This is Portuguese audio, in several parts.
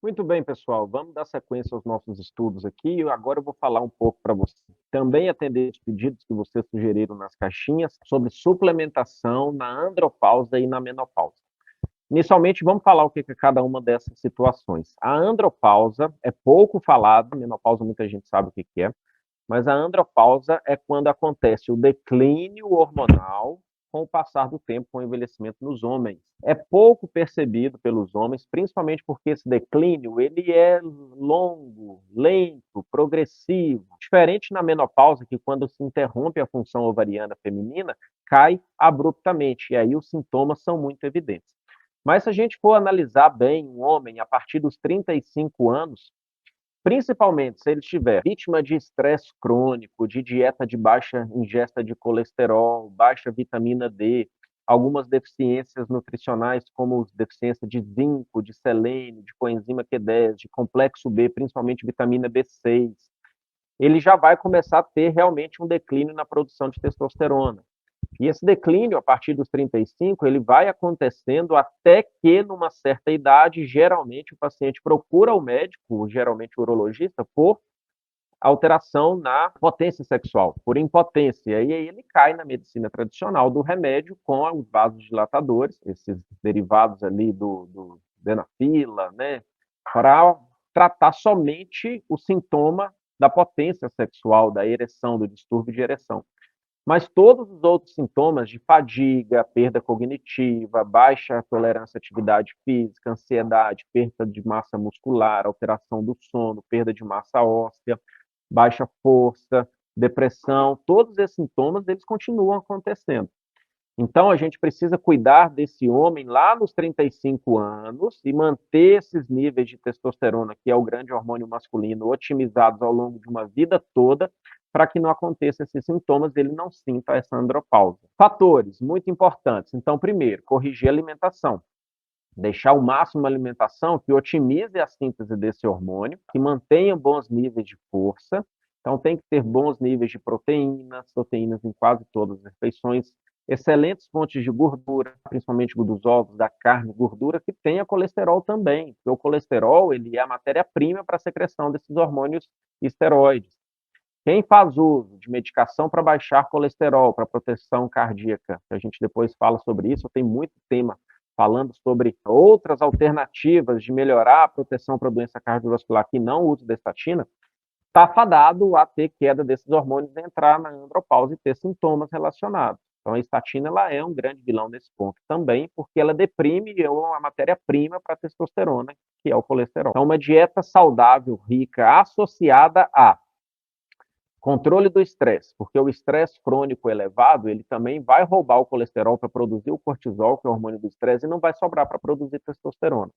Muito bem, pessoal. Vamos dar sequência aos nossos estudos aqui. Agora eu vou falar um pouco para você. Também atender os pedidos que vocês sugeriram nas caixinhas sobre suplementação na andropausa e na menopausa. Inicialmente, vamos falar o que é cada uma dessas situações. A andropausa é pouco falada, a menopausa muita gente sabe o que é, mas a andropausa é quando acontece o declínio hormonal com o passar do tempo, com o envelhecimento nos homens. É pouco percebido pelos homens, principalmente porque esse declínio ele é longo, lento, progressivo. Diferente na menopausa, que quando se interrompe a função ovariana feminina, cai abruptamente, e aí os sintomas são muito evidentes. Mas se a gente for analisar bem um homem a partir dos 35 anos, principalmente se ele estiver vítima de estresse crônico, de dieta de baixa ingesta de colesterol, baixa vitamina D, algumas deficiências nutricionais, como deficiência de zinco, de selênio, de coenzima Q10, de complexo B, principalmente vitamina B6, ele já vai começar a ter realmente um declínio na produção de testosterona. E esse declínio, a partir dos 35, ele vai acontecendo até que, numa certa idade, geralmente o paciente procura o médico, geralmente o urologista, por alteração na potência sexual, por impotência. E aí ele cai na medicina tradicional do remédio com os vasodilatadores, esses derivados ali do Denafila, né, para tratar somente o sintoma da potência sexual, da ereção, do distúrbio de ereção. Mas todos os outros sintomas de fadiga, perda cognitiva, baixa tolerância à atividade física, ansiedade, perda de massa muscular, alteração do sono, perda de massa óssea, baixa força, depressão, todos esses sintomas eles continuam acontecendo. Então a gente precisa cuidar desse homem lá nos 35 anos e manter esses níveis de testosterona, que é o grande hormônio masculino, otimizados ao longo de uma vida toda, para que não aconteça esses sintomas, ele não sinta essa andropausa. Fatores muito importantes. Então, primeiro, corrigir a alimentação. Deixar o máximo a alimentação que otimize a síntese desse hormônio, que mantenha bons níveis de força. Então, tem que ter bons níveis de proteínas em quase todas as refeições, excelentes fontes de gordura, principalmente dos ovos, da carne, gordura que tenha colesterol também, porque o colesterol ele é a matéria-prima para a secreção desses hormônios esteroides. Quem faz uso de medicação para baixar colesterol, para proteção cardíaca, que a gente depois fala sobre isso, tem muito tema falando sobre outras alternativas de melhorar a proteção para a doença cardiovascular que não uso da estatina, está fadado a ter queda desses hormônios, entrar na andropausa e ter sintomas relacionados. Então, a estatina ela é um grande vilão nesse ponto também, porque ela deprime a matéria-prima para a testosterona, que é o colesterol. Então, uma dieta saudável, rica, associada a controle do estresse, porque o estresse crônico elevado, ele também vai roubar o colesterol para produzir o cortisol, que é o hormônio do estresse, e não vai sobrar para produzir testosterona.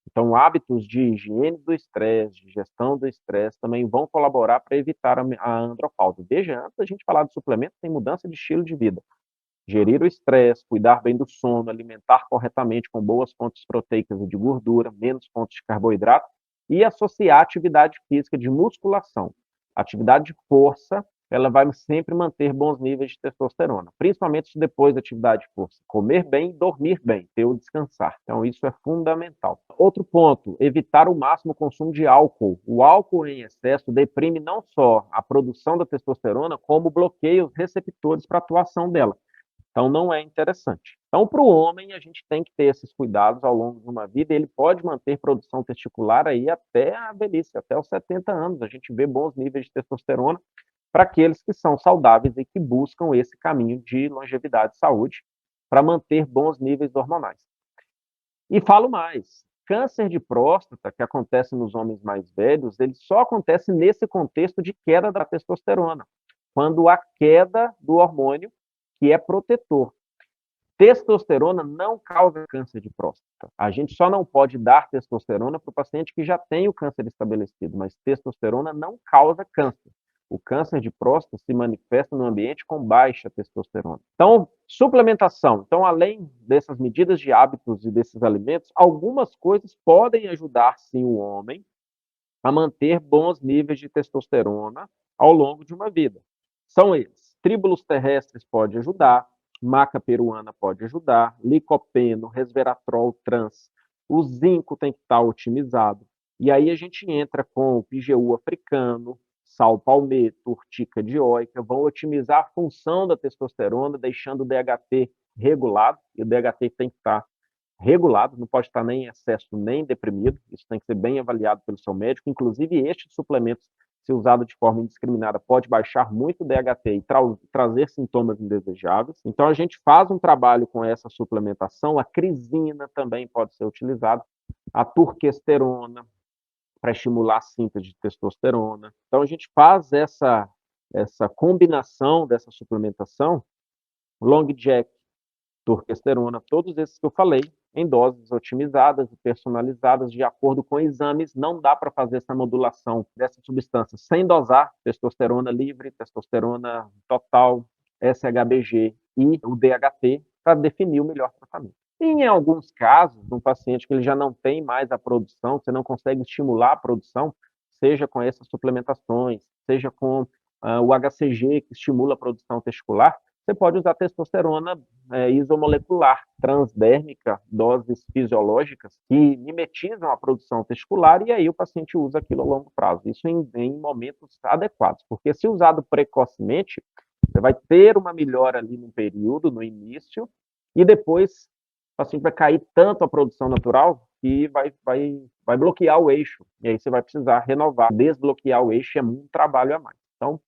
Então, hábitos de higiene do estresse, de gestão do estresse, também vão colaborar para evitar a andropausa. Veja, antes da gente falar de suplemento, tem mudança de estilo de vida. Gerir o estresse, cuidar bem do sono, alimentar corretamente com boas fontes proteicas e de gordura, menos fontes de carboidrato, e associar atividade física de musculação. Atividade de força, ela vai sempre manter bons níveis de testosterona, principalmente depois da atividade de força. Comer bem, dormir bem, ter o descansar. Então, isso é fundamental. Outro ponto, evitar o máximo consumo de álcool. O álcool em excesso deprime não só a produção da testosterona, como bloqueia os receptores para a atuação dela. Então, não é interessante. Então, para o homem, a gente tem que ter esses cuidados ao longo de uma vida. Ele pode manter produção testicular aí até a velhice, até os 70 anos. A gente vê bons níveis de testosterona para aqueles que são saudáveis e que buscam esse caminho de longevidade e saúde para manter bons níveis hormonais. E falo mais, câncer de próstata, que acontece nos homens mais velhos, ele só acontece nesse contexto de queda da testosterona, quando há queda do hormônio que é protetor. Testosterona não causa câncer de próstata. A gente só não pode dar testosterona para o paciente que já tem o câncer estabelecido, mas testosterona não causa câncer. O câncer de próstata se manifesta no ambiente com baixa testosterona. Então, suplementação. Então, além dessas medidas de hábitos e desses alimentos, algumas coisas podem ajudar sim o homem a manter bons níveis de testosterona ao longo de uma vida. São eles: tríbulos terrestres pode ajudar, maca peruana pode ajudar, licopeno, resveratrol trans, o zinco tem que estar otimizado, E aí a gente entra com o PGU africano, sal palmeto, urtica dioica, vão otimizar a função da testosterona, deixando o DHT regulado, e o DHT tem que estar regulado, não pode estar nem em excesso nem deprimido, isso tem que ser bem avaliado pelo seu médico. Inclusive, estes suplementos, se usado de forma indiscriminada, pode baixar muito o DHT e trazer sintomas indesejáveis. Então, a gente faz um trabalho com essa suplementação. A crisina também pode ser utilizada, a turquesterona, para estimular a síntese de testosterona. Então, a gente faz essa combinação dessa suplementação, long jack, turquesterona, todos esses que eu falei, em doses otimizadas e personalizadas de acordo com exames. Não dá para fazer essa modulação dessa substância sem dosar testosterona livre, testosterona total, SHBG e o DHT para definir o melhor tratamento. E em alguns casos, um paciente que ele já não tem mais a produção, você não consegue estimular a produção, seja com essas suplementações, seja com o HCG, que estimula a produção testicular, você pode usar testosterona isomolecular, transdérmica, doses fisiológicas, que mimetizam a produção testicular, e aí o paciente usa aquilo a longo prazo. Isso em momentos adequados, porque se usado precocemente, você vai ter uma melhora ali no período, no início, e depois o paciente vai cair tanto a produção natural que vai bloquear o eixo, e aí você vai precisar renovar, desbloquear o eixo, é muito trabalho a mais. Então,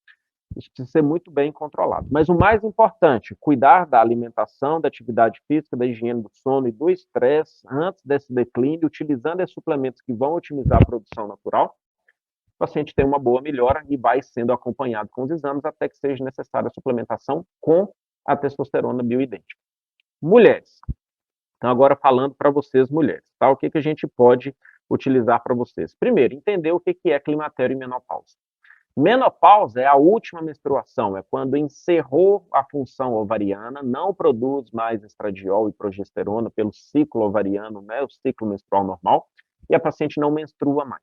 isso precisa ser muito bem controlado. Mas o mais importante, cuidar da alimentação, da atividade física, da higiene do sono e do estresse antes desse declínio, utilizando esses suplementos que vão otimizar a produção natural. O paciente tem uma boa melhora e vai sendo acompanhado com os exames até que seja necessária a suplementação com a testosterona bioidêntica. Mulheres. Então, agora falando para vocês, mulheres, tá? O que a gente pode utilizar para vocês? Primeiro, entender o que é climatério e menopausa. Menopausa é a última menstruação, é quando encerrou a função ovariana, não produz mais estradiol e progesterona pelo ciclo ovariano, né, o ciclo menstrual normal, e a paciente não menstrua mais.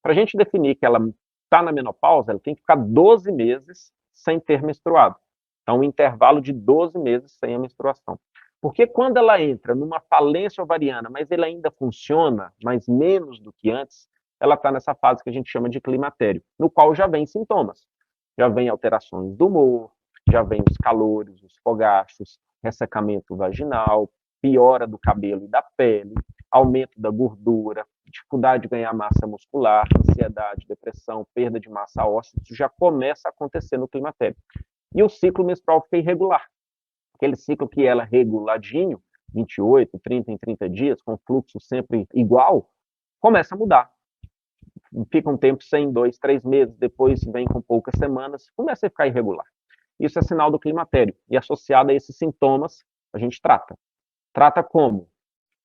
Para a gente definir que ela está na menopausa, ela tem que ficar 12 meses sem ter menstruado. Então, um intervalo de 12 meses sem a menstruação. Porque quando ela entra numa falência ovariana, mas ela ainda funciona, mas menos do que antes, ela está nessa fase que a gente chama de climatério, no qual já vem sintomas. Já vem alterações do humor, já vem os calores, os fogachos, ressecamento vaginal, piora do cabelo e da pele, aumento da gordura, dificuldade de ganhar massa muscular, ansiedade, depressão, perda de massa óssea. Isso já começa a acontecer no climatério. E o ciclo menstrual fica irregular. Aquele ciclo que ela reguladinho, 28, 30 em 30 dias, com fluxo sempre igual, começa a mudar. Fica um tempo sem, 2, 3 meses, depois vem com poucas semanas, começa a ficar irregular. Isso é sinal do climatério, e associado a esses sintomas, a gente trata. Trata como?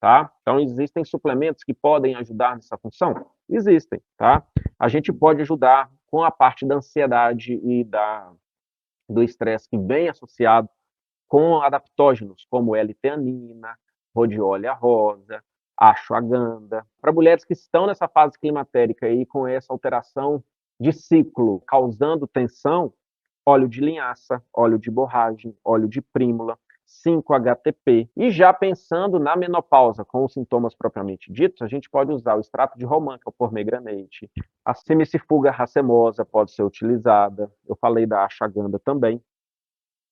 Tá? Então, existem suplementos que podem ajudar nessa função? Existem, tá? A gente pode ajudar com a parte da ansiedade e do estresse que vem associado com adaptógenos, como L-teanina, rhodiola rosa, ashwagandha. Para mulheres que estão nessa fase climatérica e com essa alteração de ciclo causando tensão, óleo de linhaça, óleo de borragem, óleo de prímula, 5-HTP. E já pensando na menopausa, com os sintomas propriamente ditos, a gente pode usar o extrato de romã, que é o formegranate, a semicifuga racemosa pode ser utilizada, eu falei da ashwagandha também.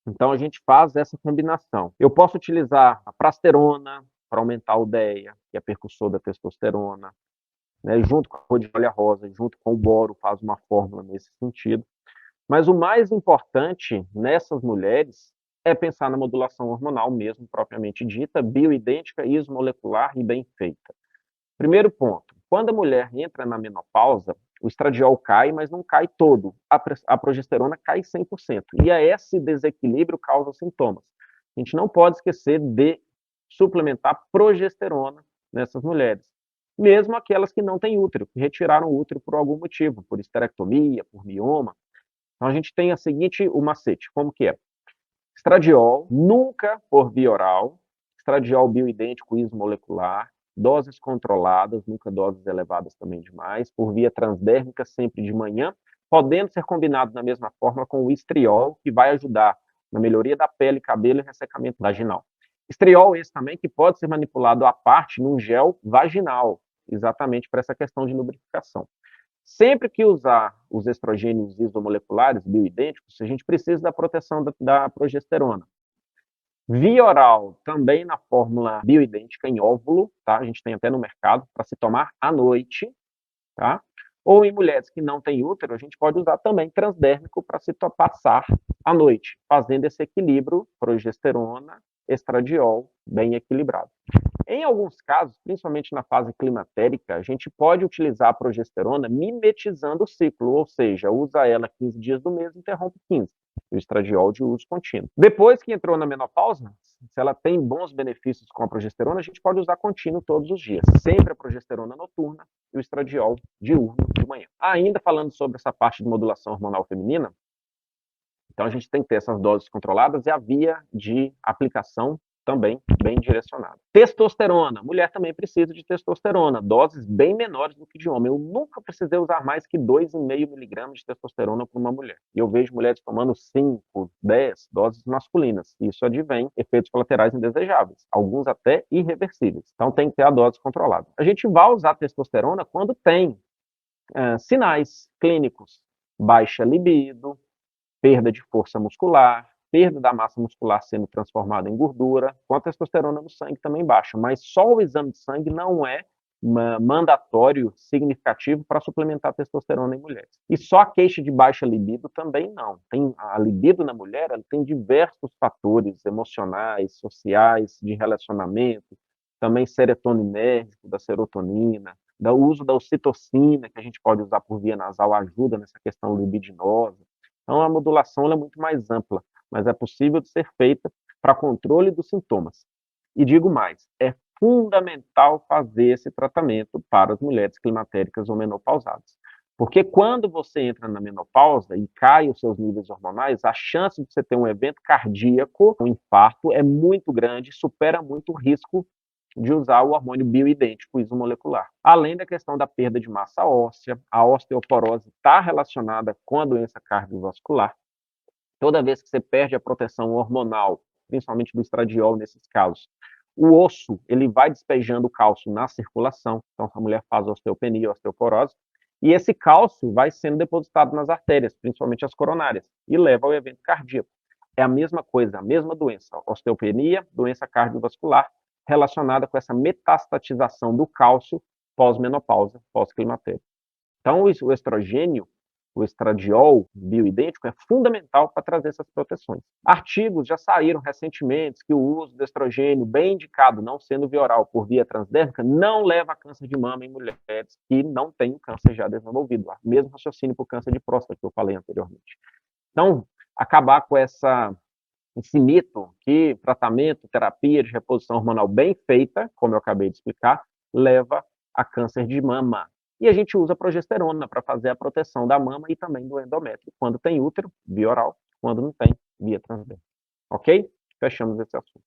Então, a gente faz essa combinação. Eu posso utilizar a prasterona para aumentar o DEA, que é precursor da testosterona, né, junto com a rhodiola rosa, junto com o boro, faz uma fórmula nesse sentido. Mas o mais importante nessas mulheres é pensar na modulação hormonal mesmo, propriamente dita, bioidêntica, isomolecular e bem feita. Primeiro ponto, quando a mulher entra na menopausa, o estradiol cai, mas não cai todo. A progesterona cai 100%. E esse desequilíbrio causa sintomas. A gente não pode esquecer de suplementar progesterona nessas mulheres. Mesmo aquelas que não têm útero, que retiraram o útero por algum motivo, por esterectomia, por mioma. Então, a gente tem o macete, como que é? Estradiol, nunca por via oral, estradiol bioidêntico isomolecular, doses controladas, nunca doses elevadas também demais, por via transdérmica, sempre de manhã, podendo ser combinado na mesma forma com o estriol, que vai ajudar na melhoria da pele, cabelo e ressecamento vaginal. Estriol esse também que pode ser manipulado à parte num gel vaginal, exatamente para essa questão de lubrificação. Sempre que usar os estrogênios isomoleculares bioidênticos, a gente precisa da proteção da progesterona. Via oral, também na fórmula bioidêntica em óvulo, tá? A gente tem até no mercado, para se tomar à noite, tá? Ou em mulheres que não têm útero, a gente pode usar também transdérmico para se passar à noite, fazendo esse equilíbrio progesterona, estradiol, bem equilibrado. Em alguns casos, principalmente na fase climatérica, a gente pode utilizar a progesterona mimetizando o ciclo, ou seja, usa ela 15 dias do mês e interrompe 15, o estradiol de uso contínuo. Depois que entrou na menopausa, se ela tem bons benefícios com a progesterona, a gente pode usar contínuo todos os dias, sempre a progesterona noturna e o estradiol diurno de manhã. Ainda falando sobre essa parte de modulação hormonal feminina, então a gente tem que ter essas doses controladas e a via de aplicação também bem direcionada. Testosterona. Mulher também precisa de testosterona, doses bem menores do que de homem. Eu nunca precisei usar mais que 2,5 miligramas de testosterona para uma mulher. E eu vejo mulheres tomando 5, 10 doses masculinas. Isso advém efeitos colaterais indesejáveis, alguns até irreversíveis. Então tem que ter a dose controlada. A gente vai usar testosterona quando tem sinais clínicos, baixa libido, perda de força muscular, perda da massa muscular sendo transformada em gordura, com a testosterona no sangue também baixa, mas só o exame de sangue não é mandatório, significativo para suplementar a testosterona em mulheres. E só a queixa de baixa libido também não. A libido na mulher ela tem diversos fatores emocionais, sociais, de relacionamento, também serotoninérgico, da serotonina, do uso da ocitocina, que a gente pode usar por via nasal, ajuda nessa questão libidinosa. Então, a modulação é muito mais ampla, mas é possível de ser feita para controle dos sintomas. E digo mais, é fundamental fazer esse tratamento para as mulheres climatéricas ou menopausadas. Porque quando você entra na menopausa e cai os seus níveis hormonais, a chance de você ter um evento cardíaco, um infarto, é muito grande, supera muito o risco de usar o hormônio bioidêntico isomolecular. Além da questão da perda de massa óssea, a osteoporose está relacionada com a doença cardiovascular. Toda vez que você perde a proteção hormonal, principalmente do estradiol nesses casos, o osso ele vai despejando o cálcio na circulação, então a mulher faz osteopenia, osteoporose, e esse cálcio vai sendo depositado nas artérias, principalmente as coronárias, e leva ao evento cardíaco. É a mesma coisa, a mesma doença, osteopenia, doença cardiovascular, relacionada com essa metastatização do cálcio pós-menopausa, pós-climatério. Então, o estrogênio, o estradiol bioidêntico, é fundamental para trazer essas proteções. Artigos já saíram recentemente que o uso do estrogênio, bem indicado, não sendo via oral, por via transdérmica, não leva a câncer de mama em mulheres que não têm câncer já desenvolvido. O mesmo raciocínio para o câncer de próstata que eu falei anteriormente. Então, acabar com esse mito que tratamento, terapia de reposição hormonal bem feita, como eu acabei de explicar, leva a câncer de mama. E a gente usa progesterona para fazer a proteção da mama e também do endométrio, quando tem útero, via oral, quando não tem, via transdérmica. Ok? Fechamos esse assunto.